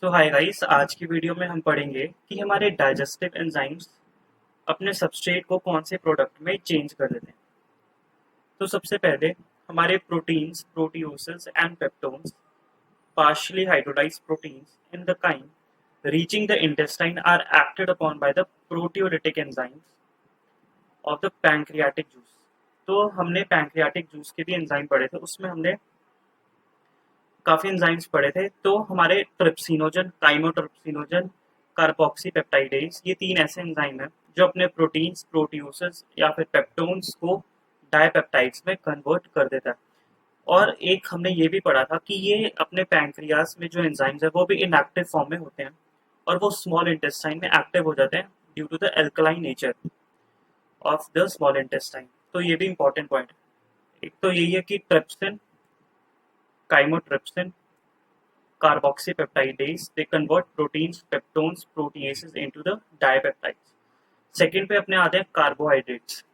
तो hi guys, आज की वीडियो में हम पढ़ेंगे कि हमारे डाइजेस्टिव एंजाइम्स अपने सबस्ट्रेट को कौन से प्रोडक्ट में चेंज कर देते हैं। तो सबसे पहले हमारे proteins, proteoses and peptones, partially hydrolyzed proteins in the kind reaching the intestine are acted upon by the proteolytic enzymes of the pancreatic juice। तो हमने पैंक्रियाटिक जूस के भी एंजाइम पढ़े थे, उसमें हमने काफी एंजाइम्स पढ़े थे। तो हमारे ट्रिप्सिनोजन, काइमोट्रिप्सिनोजन, कार्बोक्सी पेप्टाइडेज, ये तीन ऐसे एंजाइम हैं जो अपने प्रोटीन्स, प्रोटियोसेस या फिर पेप्टोन्स को डायपेप्टाइड्स में कन्वर्ट कर देता है। और एक हमने ये भी पढ़ा था कि ये अपने पैंक्रियास में जो एंजाइम्स है वो भी इनएक्टिव फॉर्म में होते हैं और वो स्मॉल इंटेस्टाइन में एक्टिव हो जाते हैं due to the alkaline nature of the small intestine. तो ये भी इंपॉर्टेंट पॉइंट है। एक तो यही है कि trypsin, chymotrypsin, carboxypeptidase, they convert proteins, peptones, proteases into the dipeptides। Second पे अपने आते हैं कार्बोहाइड्रेट्स।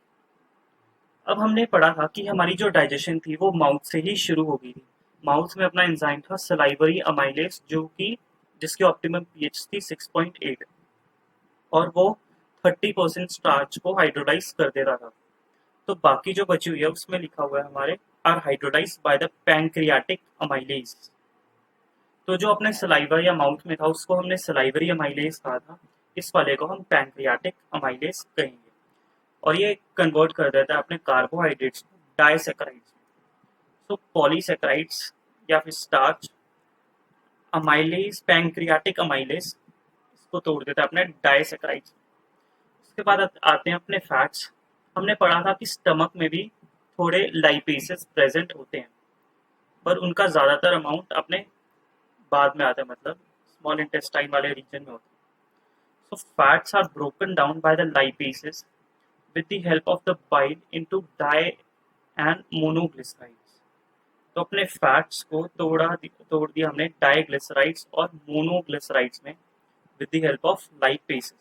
अब हमने पढ़ा था कि हमारी जो डाइजेशन थी वो माउथ से ही शुरू हो गई थी। माउथ में अपना एंजाइम था सलाइवरी अमाइलेज, जो कि जिसकी ऑप्टिमम पीएच थी 6.8 और वो 30% स्टार्च को हाइड्रोलाइज कर देता था। तो बाकी जो बची हुई है उसमें लिखा हुआ है हमारे are hydrolyze by the pancreatic amylase. तो जो अपने सलाइवा या माउथ में था उसको हमने सलाइवरी अमाइलेज कहा था, इस वाले को हम पैंक्रियाटिक अमाइलेज कहेंगे। और ये कन्वर्ट कर देता है अपने कार्बोहाइड्रेट्स को डाइसैकेराइड्स में। तो पॉलीसैकेराइड्स या फिर स्टार्च, अमाइलेज, पैंक्रियाटिक अमाइलेज इसको तोड़ देता है अपने डाइसैकेराइड्स में। उसके बाद आते हैं अपने फैट्स। हमने पढ़ा था कि स्टमक में भी थोड़े लाइपेसेस प्रेजेंट होते हैं, पर उनका ज़्यादातर अमाउंट अपने बाद में आता है, मतलब स्मॉल इंटेस्टाइन वाले रीजन में होता है। So fats are broken down by the lipases with the help of the bile into di and monoglycerides। तो अपने फैट्स को तोड़ दिया हमने डाइग्लिसराइड्स और मोनोग्लिसराइड्स में विद द हेल्प ऑफ लाइपेसेस।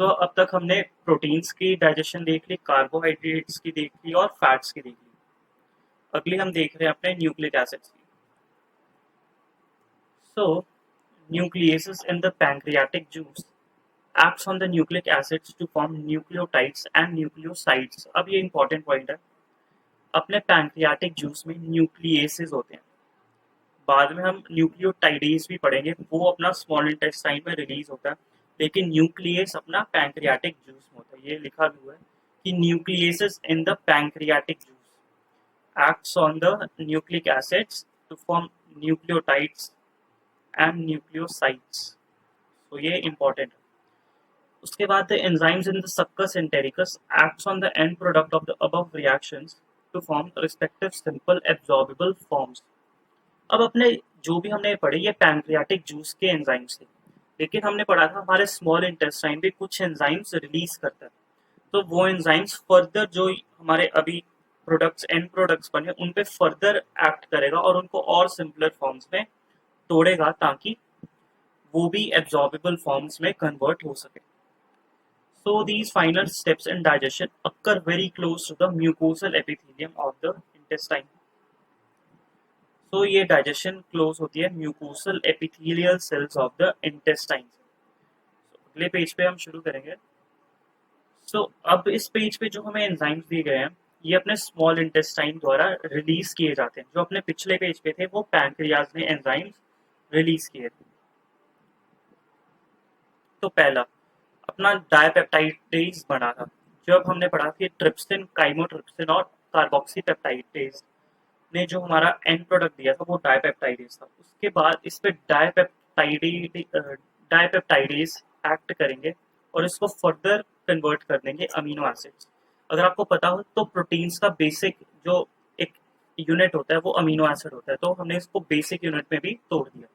तो अब तक हमने प्रोटीन्स की डाइजेशन देख ली, कार्बोहाइड्रेट्स की देख ली और फैट्स की देख ली। अगली हम देख रहे हैं अपने न्यूक्लिक एसिड्स की। So nucleases in the pancreatic juice acts on the nucleic acids to form nucleotides and nucleosides। अब ये इंपॉर्टेंट पॉइंट है, अपने पैंक्रियाटिक जूस में न्यूक्लिएसेस होते हैं। बाद में हम न्यूक्लियोटाइडेज भी पढ़ेंगे, वो अपना स्मॉल इंटेस्टाइन में रिलीज होता है, लेकिन न्यूक्लियस अपना पैंक्रियाटिक जूस में होता है। ये लिखा भी हुआ है कि nucleases in the pancreatic juice acts on the nucleic acids to form nucleotides and nucleosides। तो ये इंपॉर्टेंट है। उसके बाद the enzymes in the succus entericus acts on the end product of the above reactions to form respective simple absorbable forms। अब अपने जो भी हमने पढ़े ये पैंक्रियाटिक जूस के एंजाइम्स थे, लेकिन हमने पढ़ा था हमारे स्मॉल इंटेस्टाइन भी कुछ एंजाइम्स रिलीज करता है। तो वो एंजाइम्स फर्दर जो हमारे अभी प्रोडक्ट्स, एंड प्रोडक्ट्स बने, उन पे फर्दर एक्ट करेगा और उनको और सिंपलर फॉर्म्स में तोड़ेगा ताकि वो भी एब्जॉर्बेबल फॉर्म्स में कन्वर्ट हो सके। So these final steps in digestion occur very close to the mucosal epithelium of the intestine। So ये digestion close होती है mucosal epithelial cells of the intestine। So, अगले पेज पे हम शुरू करेंगे। So अब इस पेज पे जो हमें एंजाइम्स दिए गए हैं ये अपने स्मॉल इंटेस्टाइन द्वारा रिलीज किए जाते हैं। जो अपने पिछले पेज पे थे वो पैंक्रियाज ने एंजाइम्स रिलीज किए थे। तो पहला अपना डायपेप्टाइडेज बना था, जो अब हमने पढ़ा कि ट्रिप्सिन, काइमोट्रिप्सिन और कार्बोक्सीपेप्टाइडेज ने जो हमारा एंड प्रोडक्ट दिया था वो डायपेप्टाइडेज था। उसके बाद इस पे डायपेप्टाइडेज एक्ट करेंगे और इसको फर्दर कन्वर्ट कर देंगे अमीनो एसिड्स। अगर आपको पता हो तो प्रोटीन्स का बेसिक जो एक यूनिट होता है वो अमीनो एसिड होता है, तो हमने इसको बेसिक यूनिट में भी तोड़ दिया।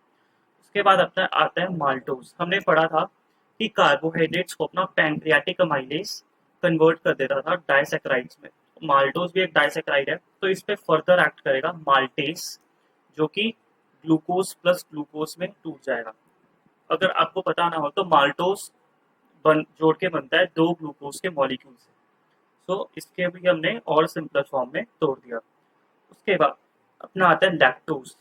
उसके बाद अपना आता है माल्टोज। हमने पढ़ा था कि कार्बोहाइड्रेट्स को अपना पैंक्रियाटिक अमाइलेज कन्वर्ट कर देता था डाइसैकेराइड्स में। माल्टोज भी एक डाइसैकेराइड है, तो इस पे फर्दर एक्ट करेगा माल्टेस, जो कि ग्लूकोज प्लस ग्लूकोज में टूट जाएगा। अगर आपको पता ना हो तो माल्टोज जोड़ के बनता है दो ग्लूकोज के मॉलिक्यूल से। तो इसके भी हमने और सिंपलर फॉर्म में तोड़ दिया। उसके बाद अपना आता है लैक्टोज।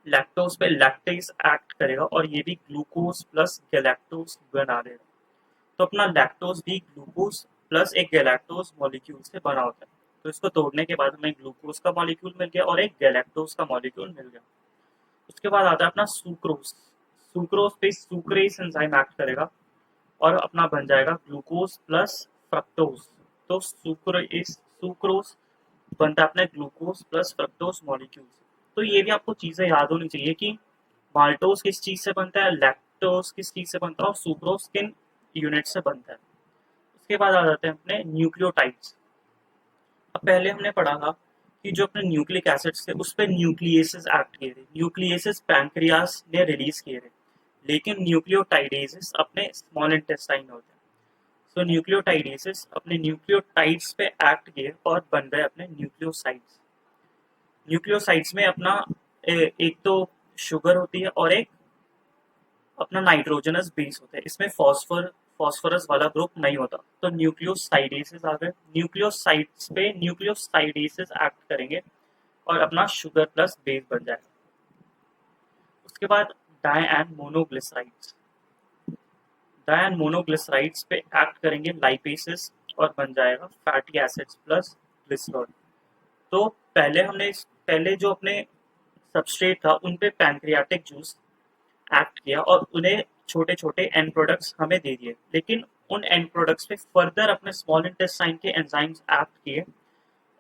लैक्टोज पे लैक्टेज एक्ट करेगा और ये भी ग्लूकोज प्लस गैलेक्टोज बना देगा। तो अपना लैक्टोज भी ग्लूकोज प्लस एक गैलेक्टोज मॉलिक्यूल से बना होता है। तो इसको तोड़ने के बाद हमें ग्लूकोज का मॉलिक्यूल मिल गया और एक गैलेक्टोज का मॉलिक्यूल मिल गया। उसके बाद आता है अपना सुक्रोज। सुक्रोज पे सुक्रेज एंजाइम एक्ट करेगा और अपना बन जाएगा ग्लूकोज प्लस फ्रक्टोज। तो सुक्रोज बनता है अपने ग्लूकोज प्लस फ्रक्टोज मॉलिक्यूल से। तो ये भी आपको चीजें याद होनी चाहिए कि माल्टोज किस चीज से बनता है, लैक्टोज किस चीज से बनता है और सुक्रोज किन यूनिट से बनता है। उसके बाद आ जाते हैं अपने न्यूक्लियोटाइड्स। अब पहले हमने पढ़ा था कि जो अपने न्यूक्लिक एसिड्स थे उस पर न्यूक्लियसेस एक्ट किए थे, न्यूक्लियसेस पैंक्रियास ने रिलीज किए थे, लेकिन न्यूक्लियोटाइडेसेस अपने स्मॉल इंटेस्टाइन में होते हैं। सो न्यूक्लियोटाइडेसेस अपने न्यूक्लियोटाइड्स पे एक्ट किए और बन गए अपने न्यूक्लियोसाइड्स। न्यूक्लियोसाइड्स में अपना एक तो शुगर होती है और एक अपना नाइट्रोजनस बेस होता है। इसमें फॉस्फोरस वाला ग्रुप नहीं होता। तो न्यूक्लियोसाइडेसेस आ गए। न्यूक्लियोसाइड्स पे न्यूक्लियोसाइडेसेस एक्ट करेंगे और अपना शुगर प्लस बेस बन जाएगा। उसके बाद di and monoglycerides. Di and monoglycerides पे एक्ट करेंगे लाइपेसेस और बन जाएगा फैटी एसिड्स प्लस ग्लिसरॉल। तो पहले जो अपने सबस्ट्रेट था उन पे पैंक्रियाटिक जूस एक्ट किया और उन्हें छोटे छोटे एंड प्रोडक्ट्स हमें दे दिए, लेकिन उन एंड प्रोडक्ट्स पे फर्दर अपने स्मॉल इंटेस्टाइन के एंजाइम्स एक्ट किए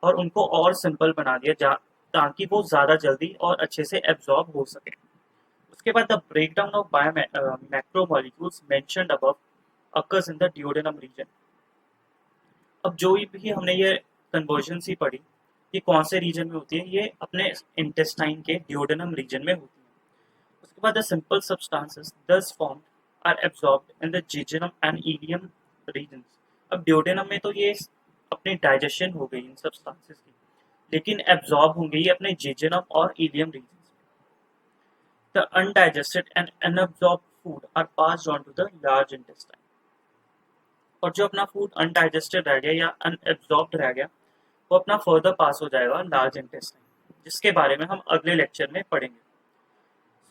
और उनको और सिंपल बना दिया ताकि वो ज़्यादा जल्दी और अच्छे से एब्जॉर्ब हो सके। उसके बाद the breakdown of macromolecules mentioned above occurs in the duodenum region. अब जो भी हमने ये कन्वर्जन सी पढ़ी, ये कौन से रीजन में होती है, ये अपने इंटेस्टाइन के डिओडेनम रीजन में होती है। उसके बाद the simple substances thus formed are absorbed in the jejunum and ileum regions. अब डिओडेनम में तो ये अपनी डाइजेशन हो गई इन सब्सटेंसेस की, लेकिन एब्जॉर्ब होंगे ये अपने जिजेनम और इलियम रीजन्स में। The undigested and unabsorbed food are passed on to the large intestine. और जो अपना फूड अनडाइजेस्टेड रह गया या अनएब्जॉर्ब्ड रह गया वो अपना फर्दर पास हो जाएगा लार्ज इंटेस्टाइन, जिसके बारे में हम अगले लेक्चर में पढ़ेंगे।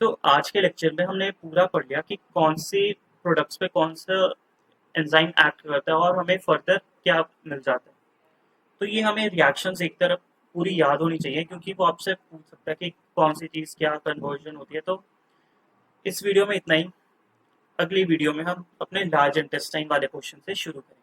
तो आज के लेक्चर में हमने पूरा पढ़ लिया कि कौन सी प्रोडक्ट्स पे कौन सा एंजाइम एक्ट करता है और हमें फर्दर क्या मिल जाता है। तो ये हमें रिएक्शंस एक तरफ पूरी याद होनी चाहिए, क्योंकि वो आपसे पूछ सकता है कि कौन सी चीज़ क्या कन्वर्जन होती है। तो इस वीडियो में इतना ही। अगली वीडियो में हम अपने लार्ज इंटेस्टाइन वाले क्वेश्चन से शुरू करेंगे।